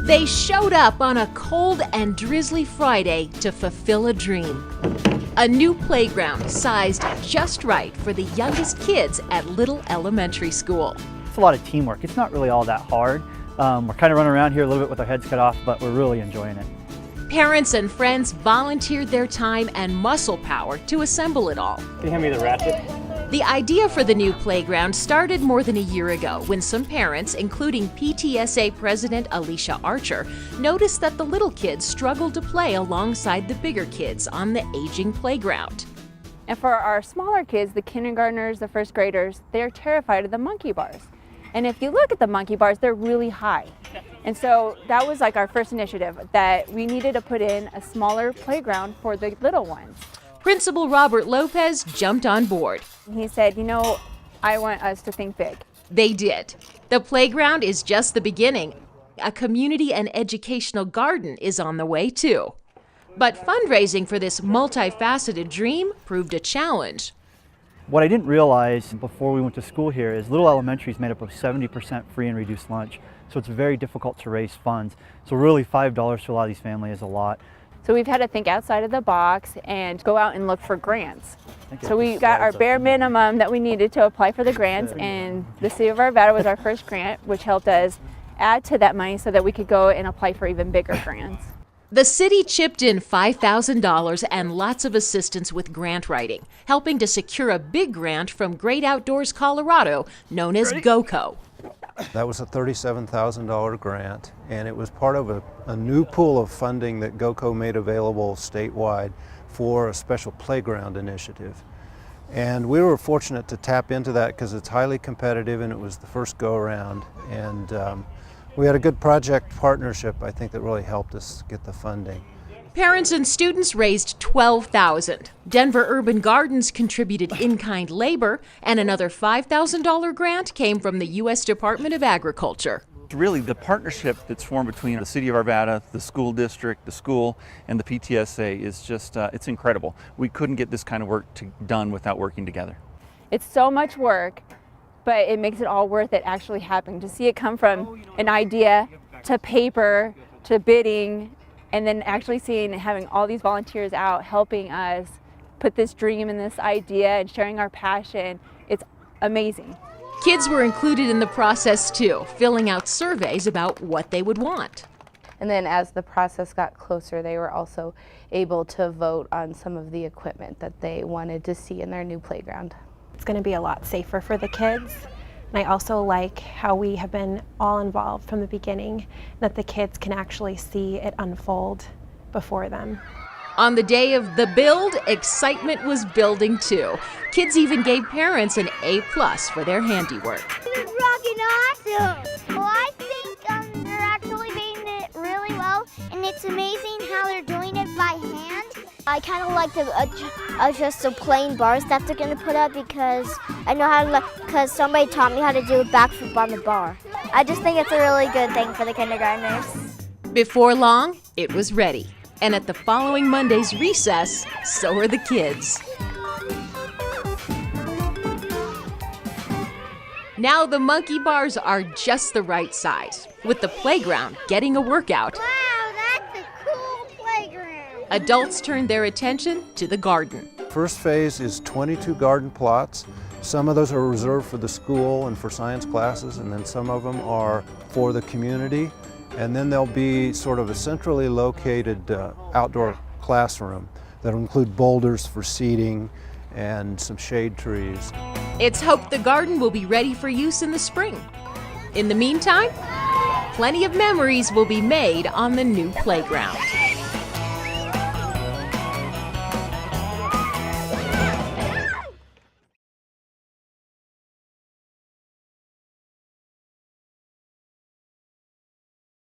They showed up on a cold and drizzly Friday to fulfill a dream. A new playground sized just right for the youngest kids at Little Elementary School. It's a lot of teamwork. It's not really all that hard. We're kind of running around here a little bit with our heads cut off, but we're really enjoying it. Parents and friends volunteered their time and muscle power to assemble it all. Can you hand me the ratchet? The idea for the new playground started more than a year ago when some parents, including PTSA President Alicia noticed that the little kids struggled to play alongside the bigger kids on the aging playground. And for our smaller kids, the kindergartners, the first graders, they're terrified of the monkey bars. And if you look at the monkey bars, they're really high. And so that was like our first initiative, that we needed to put in a smaller playground for the little ones. Principal Robert Lopez jumped on board. He said, I want us to think big. They did. The playground is just the beginning. A community and educational garden is on the way too. But fundraising for this multifaceted dream proved a challenge. What I didn't realize before we went to school here is Little Elementary is made up of 70% free and reduced lunch. So it's very difficult to raise funds. So really $5 to a lot of these families is a lot. So we've had to think outside of the box and go out and look for grants. So we got our bare minimum that we needed to apply for the grants, and the City of Arvada was our first grant, which helped us add to that money so that we could go and apply for even bigger grants. The city chipped in $5,000 and lots of assistance with grant writing, helping to secure a big grant from Great Outdoors Colorado known as GOCO. That was a $37,000 grant, and it was part of a new pool of funding that GOCO made available statewide for a special playground initiative. And we were fortunate to tap into that because it's highly competitive and it was the first go-around. And we had a good project partnership, I think, that really helped us get the funding. Parents and students raised $12,000. Denver Urban Gardens contributed in-kind labor, and another $5,000 grant came from the U.S. Department of Agriculture. Really, the partnership that's formed between the City of Arvada, the school district, the school, and the PTSA is just, it's incredible. We couldn't get this kind of work done without working together. It's so much work, but it makes it all worth it actually happening. To see it come from an idea to paper to bidding, and then actually seeing and having all these volunteers out helping us put this dream and this idea and sharing our passion, it's amazing. Kids were included in the process too, filling out surveys about what they would want. And then as the process got closer, they were also able to vote on some of the equipment that they wanted to see in their new playground. It's going to be a lot safer for the kids. And I also like how we have been all involved from the beginning, that the kids can actually see it unfold before them. On the day of the build, excitement was building too. Kids even gave parents an A+ for their handiwork. This is rocking awesome! Well, I think they're actually making it really well, and it's amazing how they're doing it by hand. I kind of like to adjust the plain bars that they're going to put up because I know how to, because somebody taught me how to do a backflip on the bar. I just think it's a really good thing for the kindergartners. Before long, it was ready. And at the following Monday's recess, so were the kids. Now the monkey bars are just the right size, with the playground getting a workout. Wow, that's a cool playground. Adults turned their attention to the garden. First phase is 22 garden plots. Some of those are reserved for the school and for science classes, and then some of them are for the community. And then there'll be sort of a centrally located outdoor classroom that'll include boulders for seating and some shade trees. It's hoped the garden will be ready for use in the spring. In the meantime, plenty of memories will be made on the new playground.